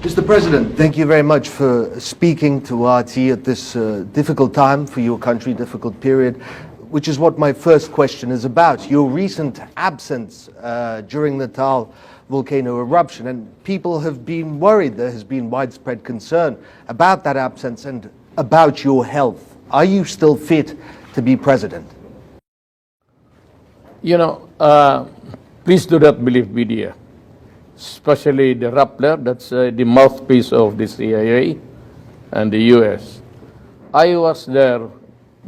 Mr. President, thank you very much for speaking to RT at this difficult time for your country, difficult period, which is what my first question is about. Your recent absence during the Tal volcano eruption, and people have been worried. There has been widespread concern about that absence and about your health. Are you still fit to be president? You know, please do not believe media, especially the Rappler, that's the mouthpiece of the CIA and the U.S. I was there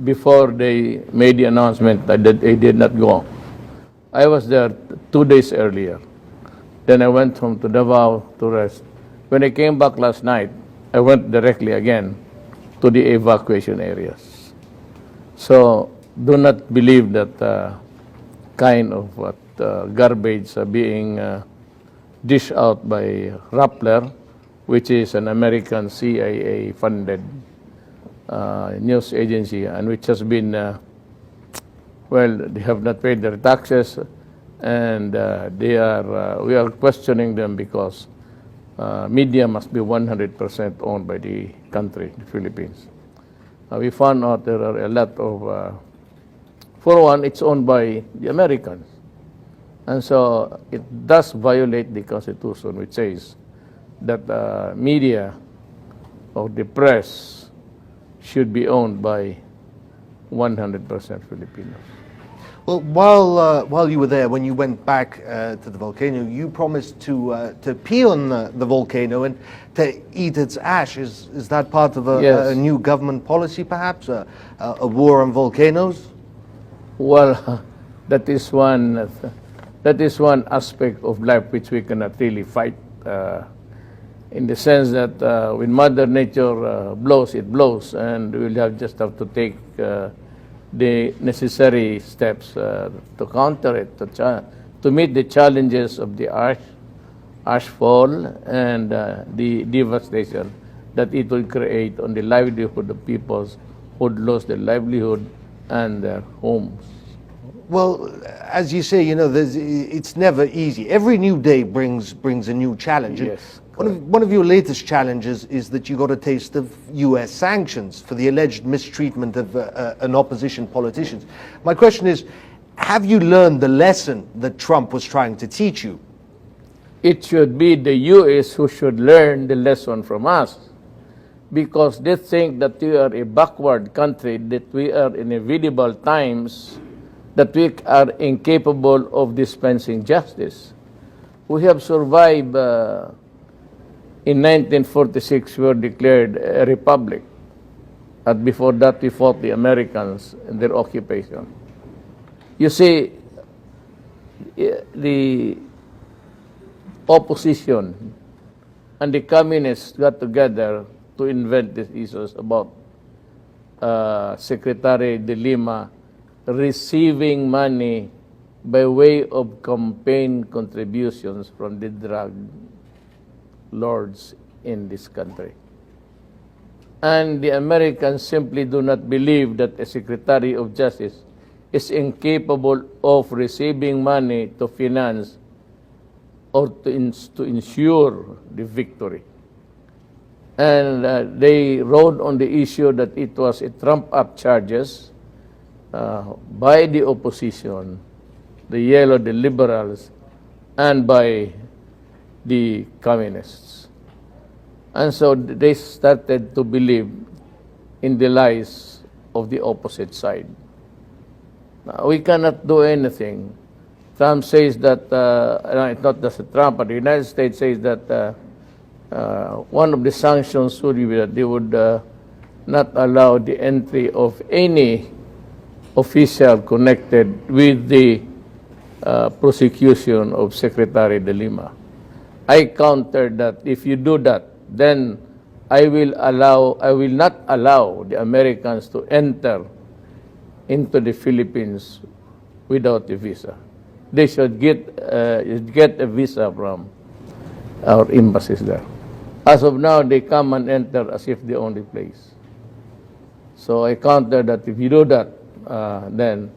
before they made the announcement that they did not go. I was there 2 days earlier. Then I went home to Davao to rest. When I came back last night, I went directly again to the evacuation areas. So do not believe that kind of garbage being dished out by Rappler, which is an American CIA-funded news agency, and which has been, well, they have not paid their taxes, and we are questioning them because media must be 100% owned by the country, the Philippines. We found out there are a lot of, for one, it's owned by the Americans. And so it does violate the Constitution, which says that media or the press should be owned by 100% Filipinos. Well, while you were there, when you went back to the volcano, you promised to pee on the volcano and to eat its ash. Is that part of a new government policy, perhaps? A war on volcanoes? Well, that is one aspect of life which we cannot really fight, in the sense that when Mother Nature blows, it blows, and we'll just have to take the necessary steps to counter it, to meet the challenges of the ash fall and the devastation that it will create on the livelihood of peoples who would lose their livelihood and their homes. Well, as you say, you know, it's never easy. Every new day brings a new challenge. Yes. One of your latest challenges is that you got a taste of U.S. sanctions for the alleged mistreatment of an opposition politician. My question is, have you learned the lesson that Trump was trying to teach you? It should be the U.S. who should learn the lesson from us, because they think that we are a backward country, that we are in inevitable times, that we are incapable of dispensing justice. We have survived. In 1946, we were declared a republic. And before that, we fought the Americans in their occupation. You see, the opposition and the communists got together to invent these issues about Secretary de Lima receiving money by way of campaign contributions from the drug lords in this country. And the Americans simply do not believe that a Secretary of Justice is incapable of receiving money to finance or to ensure the victory. And they rode on the issue that it was a trump-up charges by the opposition, the yellow, the liberals, and by the communists. And so they started to believe in the lies of the opposite side. Now, we cannot do anything. Trump says that, it's not just Trump, but the United States says that one of the sanctions would be that they would not allow the entry of any official connected with the prosecution of Secretary de Lima. I countered that if you do that, then I will not allow the Americans to enter into the Philippines without a visa. They should get a visa from our embassies there. As of now, they come and enter as if they own the place. So I countered that if you do that, then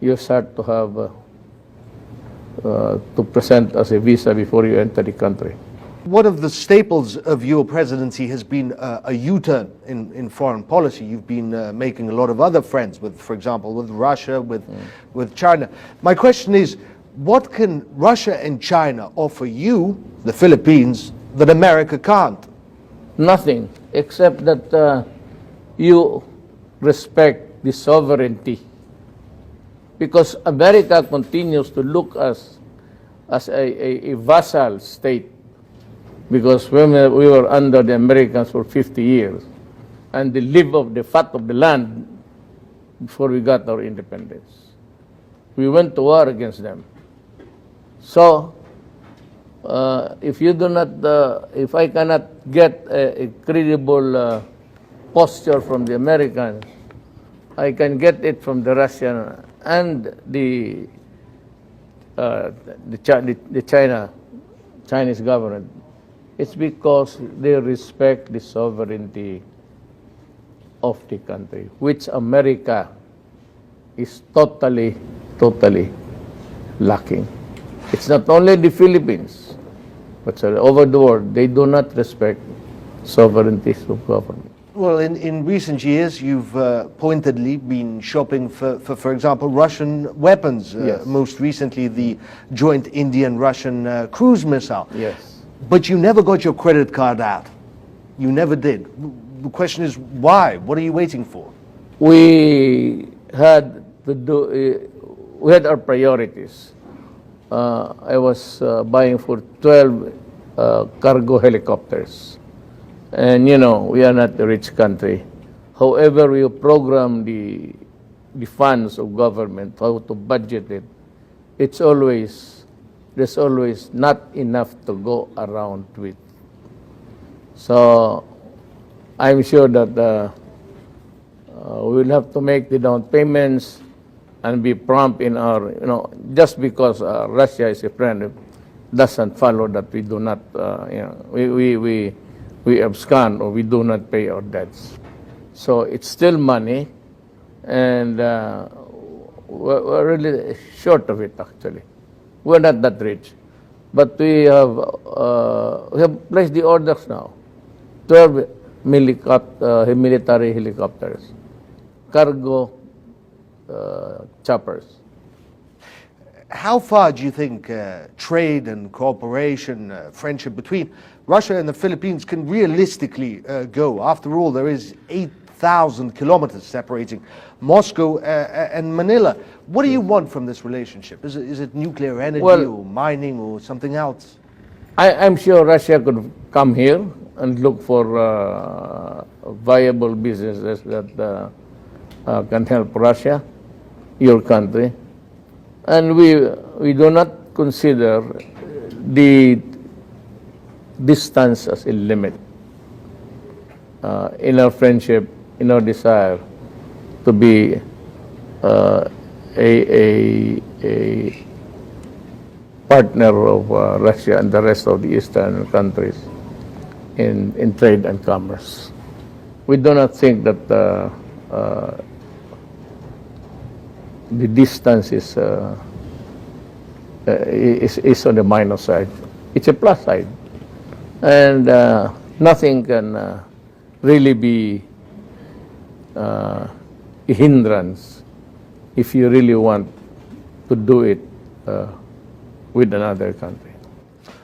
you start to have to present as a visa before you enter the country. One of the staples of your presidency has been a U-turn in foreign policy. You've been making a lot of other friends with, for example, with Russia, with China. My question is, what can Russia and China offer you, the Philippines, that America can't? Nothing, except that you respect the sovereignty. Because America continues to look as a vassal state. Because when we were under the Americans for 50 years, and they live off the fat of the land before we got our independence. We went to war against them. So, if you do not, if I cannot get a credible posture from the Americans, I can get it from the Russian and the Chinese government. It's because they respect the sovereignty of the country, which America is totally lacking. It's not only the Philippines, but over the world, they do not respect sovereignty of government. Well, in recent years, you've pointedly been shopping for example, Russian weapons. Yes. Most recently, the joint Indian-Russian cruise missile. Yes. But you never got your credit card out. You never did. The question is, why? What are you waiting for? We had to do. We had our priorities. I was buying for 12 cargo helicopters. And, you know, we are not a rich country. However, we program the funds of government, how to budget it, there's always not enough to go around with. So, I'm sure that we will have to make the down payments and be prompt in our, you know, just because Russia is a friend, doesn't follow that we do not, you know, we abscond or we do not pay our debts. So it's still money, and we're really short of it, actually. We're not that rich. But we have placed the orders now. 12 military helicopters, cargo choppers. How far do you think trade and cooperation, friendship between Russia and the Philippines can realistically go? After all, there is 8,000 kilometers separating Moscow and Manila. What do you want from this relationship? Is it nuclear energy, or mining, or something else? I'm sure Russia could come here and look for viable businesses that can help Russia, your country. And we do not consider the distance as a limit in our friendship, in our desire to be a partner of Russia and the rest of the Eastern countries in trade and commerce. We do not think that the distance is on the minus side. It's a plus side, and nothing can really be a hindrance if you really want to do it with another country.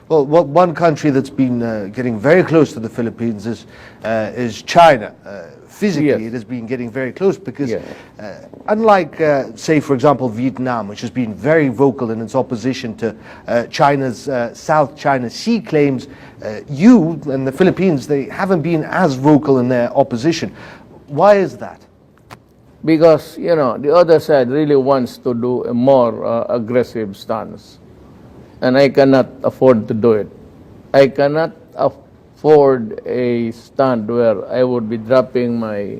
Well, one country that's been getting very close to the Philippines is China. Physically, Yes. it has been getting very close because, unlike, say, for example, Vietnam, which has been very vocal in its opposition to China's South China Sea claims, you and the Philippines, they haven't been as vocal in their opposition. Why is that? Because, you know, the other side really wants to do a more aggressive stance. And I cannot afford to do it. I cannot afford a stand where I would be drumming my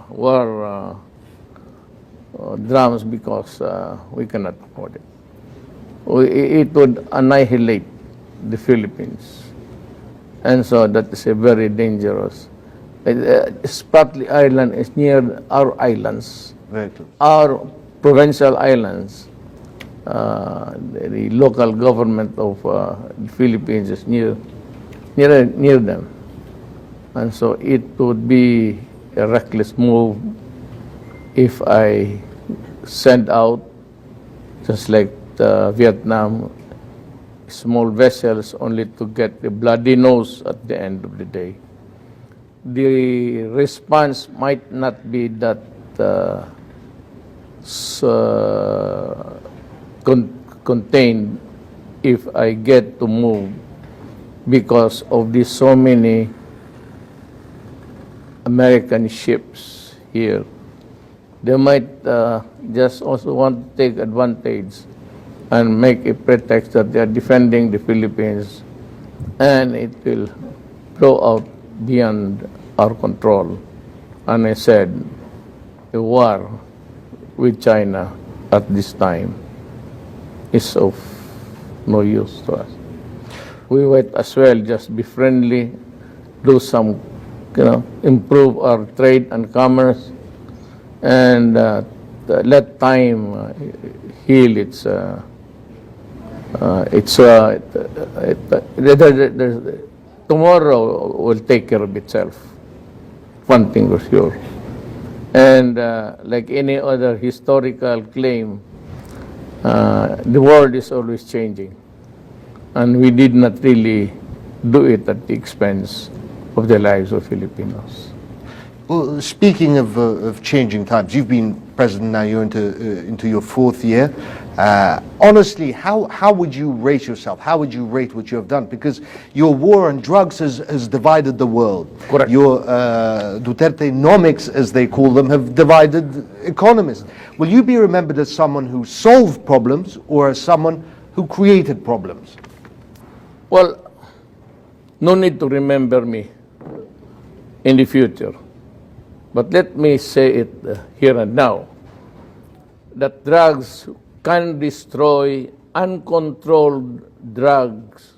war drums because we cannot afford it. It would annihilate the Philippines. And so that is a very dangerous. Spratly Island is near our islands, Very close. our provincial islands. the local government of the Philippines is near them. And so it would be a reckless move if I send out, just like Vietnam, small vessels only to get the bloody nose at the end of the day. The response might not be that contained if I get to move because of the so many American ships here. They might just also want to take advantage and make a pretext that they are defending the Philippines, and it will blow out beyond our control. And I said, a war with China at this time is of no use to us. We might as well just be friendly, do some, improve our trade and commerce, and let time heal its. Tomorrow will take care of itself. One thing for sure. And like any other historical claim, the world is always changing. And we did not really do it at the expense of the lives of Filipinos. Well, speaking of changing times, you've been president now, you're into your fourth year. Honestly, how would you rate yourself? How would you rate what you have done? Because your war on drugs has divided the world. Correct. Your Duterte-nomics, as they call them, have divided economists. Will you be remembered as someone who solved problems or as someone who created problems? Well, no need to remember me in the future. But let me say it here and now, that drugs can destroy uncontrolled drugs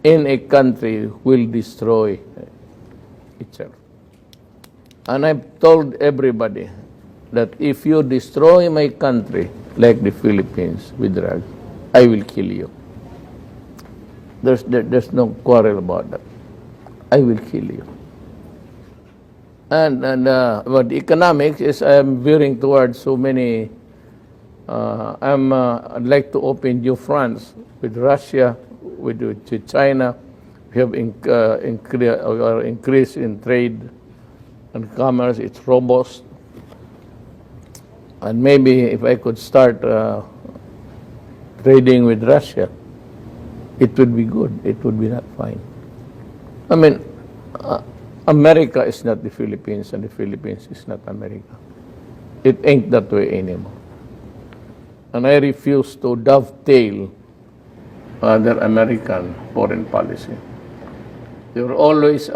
in a country will destroy itself. And I've told everybody that if you destroy my country, like the Philippines with drugs, I will kill you. There's no quarrel about that. I will kill you. And about economics is I'm veering towards so many. I'd like to open new fronts with Russia, with China. We have increase in trade and commerce. It's robust. And maybe if I could start trading with Russia, it would be good. It would be not fine. I mean, America is not the Philippines, and the Philippines is not America. It ain't that way anymore. And I refuse to dovetail other American foreign policy. They were always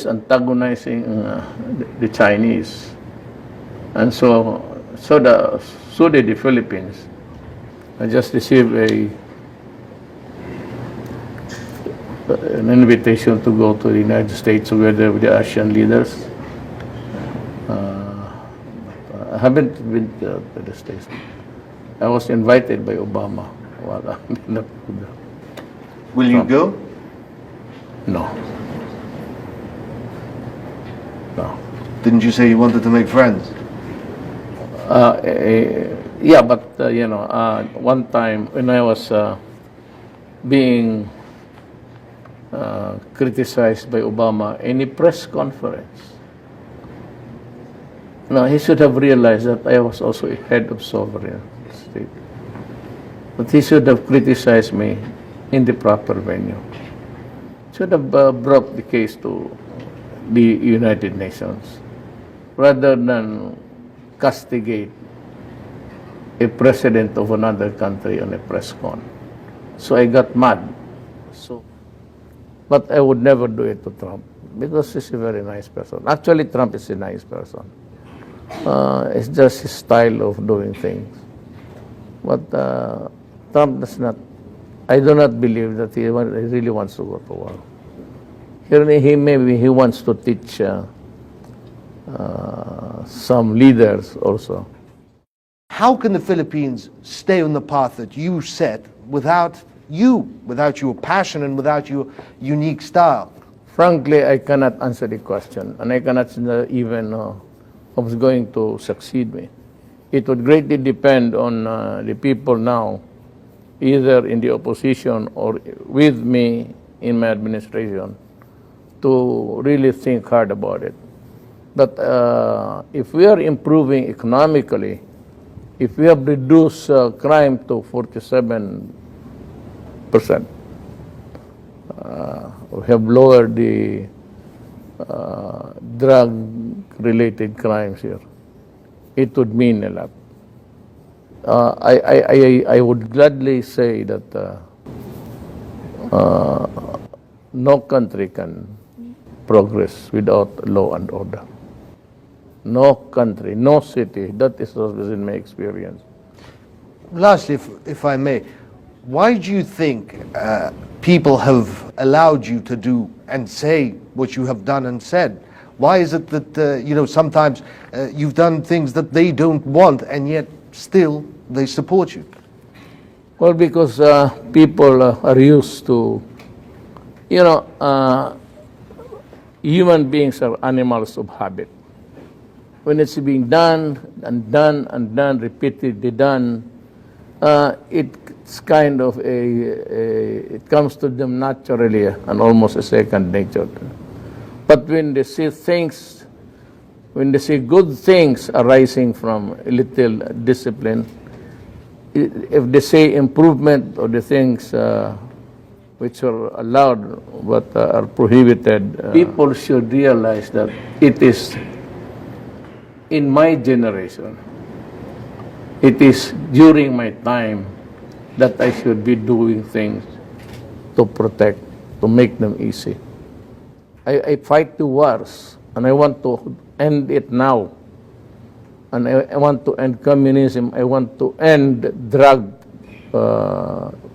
antagonizing the Chinese, and so did the Philippines. I just received an invitation to go to the United States together with the Asian leaders. I haven't been to the States. I was invited by Obama. Will you go? No. No. Didn't you say you wanted to make friends? Yeah, but one time when I was being criticized by Obama in a press conference, he should have realized that I was also a head of sovereign state. But he should have criticized me in the proper venue. Should have brought the case to the United Nations rather than castigate a president of another country on a press con. So I got mad. But I would never do it to Trump because he's a very nice person. Actually, Trump is a nice person. It's just his style of doing things. But Trump does not. I do not believe that he really wants to go to war. Maybe he wants to teach some leaders also. How can the Philippines stay on the path that you set without your passion and without your unique style? Frankly, I cannot answer the question, and I cannot even who's going to succeed me. It would greatly depend on the people now, either in the opposition or with me in my administration, to really think hard about it. But if we are improving economically, if we have reduced crime to 47%, we have lowered the drug-related crimes here, it would mean a lot. I would gladly say that no country can progress without law and order. No country, no city. That is in my experience. Lastly, if I may, why do you think people have allowed you to do and say what you have done and said? Why is it that sometimes you've done things that they don't want, and yet still they support you? Well, because people are used to, human beings are animals of habit. When it's being done and done and done, repeatedly done, it's kind of it comes to them naturally and almost a second nature. But when they see things, when they see good things arising from a little discipline, if they say improvement or the things which are allowed but are prohibited, people should realize that it is in my generation, it is during my time that I should be doing things to protect, to make them easy. I fight the wars, and I want to end it now. And I want to end communism. I want to end drug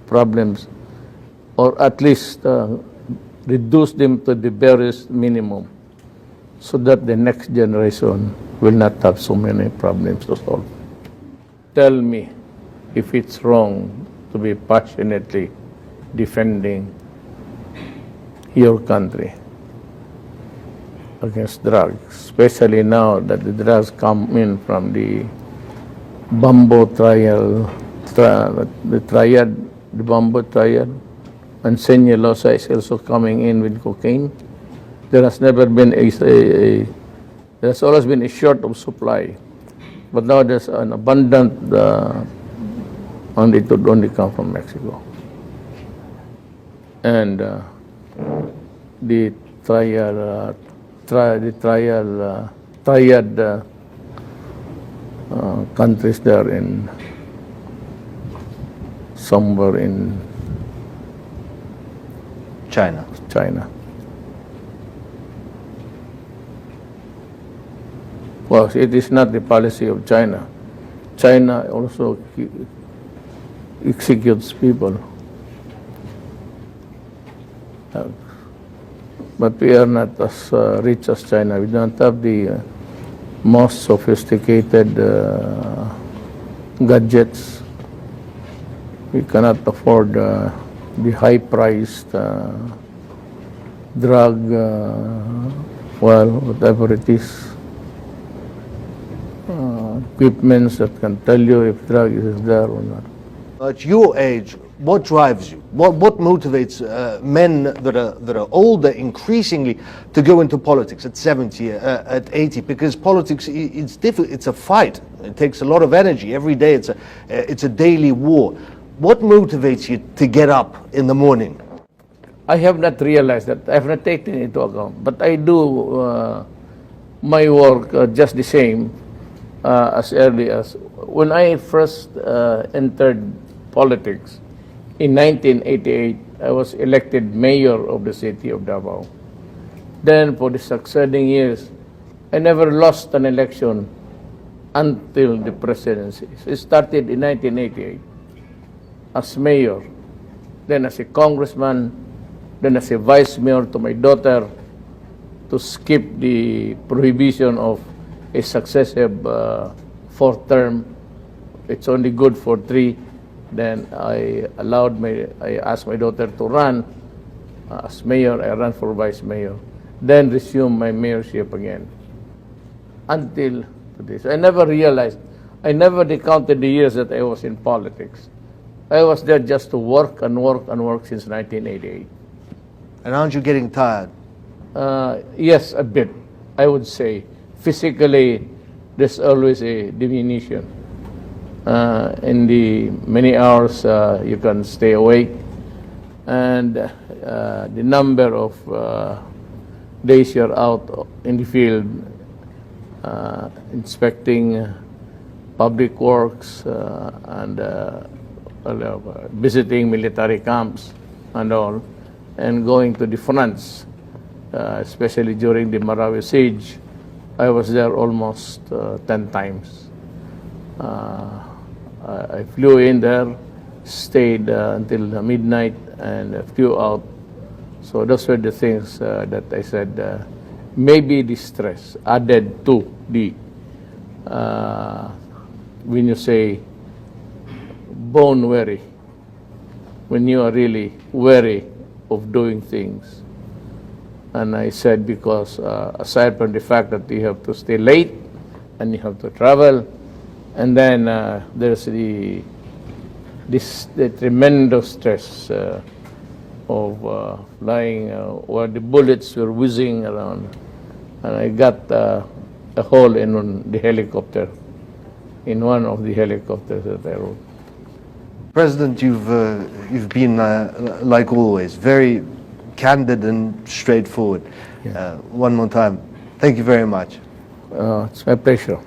problems, or at least reduce them to the barest minimum, so that the next generation will not have so many problems to solve. Tell me if it's wrong to be passionately defending your country against drugs, especially now that the drugs come in from the Bambo trial, the Bambo trial, and Senyelosa is also coming in with cocaine. There has never been there's always been a short of supply, but now there's an abundant, and it would only come from Mexico. And the triad countries there in somewhere in China. Well, it is not the policy of China. China also executes people. But we are not as rich as China. We don't have the most sophisticated gadgets. We cannot afford the high-priced drug, whatever it is. Equipments that can tell you if drug is there or not. At your age, what drives you? What motivates men that are older increasingly to go into politics at 70, at 80? Because politics, it's difficult. It's a fight. It takes a lot of energy. Every day it's a daily war. What motivates you to get up in the morning? I have not realized that. I have not taken it into account. But I do my work just the same as early as when I first entered politics in 1988. I was elected mayor of the city of Davao. Then for the succeeding years, I never lost an election until the presidency. So it started in 1988 as mayor, then as a congressman, then as a vice mayor to my daughter, to skip the prohibition of a successive fourth term. It's only good for 3. Then I asked my daughter to run as mayor. I ran for vice mayor. Then resume my mayorship again. Until today. So I never realized, I never recounted the years that I was in politics. I was there just to work and work and work since 1988. And aren't you getting tired? Yes, a bit, I would say. Physically, there's always a diminution. In the many hours you can stay awake, and the number of days you're out in the field inspecting public works and visiting military camps and all, and going to the fronts, especially during the Marawi siege. I was there almost 10 times. I flew in there, stayed until midnight, and flew out. So those were the things that I said, maybe the stress added to the, when you say bone weary, when you are really weary of doing things. And I said, because aside from the fact that you have to stay late and you have to travel, and then there's the tremendous stress of flying where the bullets were whizzing around, and I got a hole in the helicopter, in one of the helicopters that I rode. President, you've been, like always, very candid and straightforward. Yeah. One more time, thank you very much. It's my pleasure.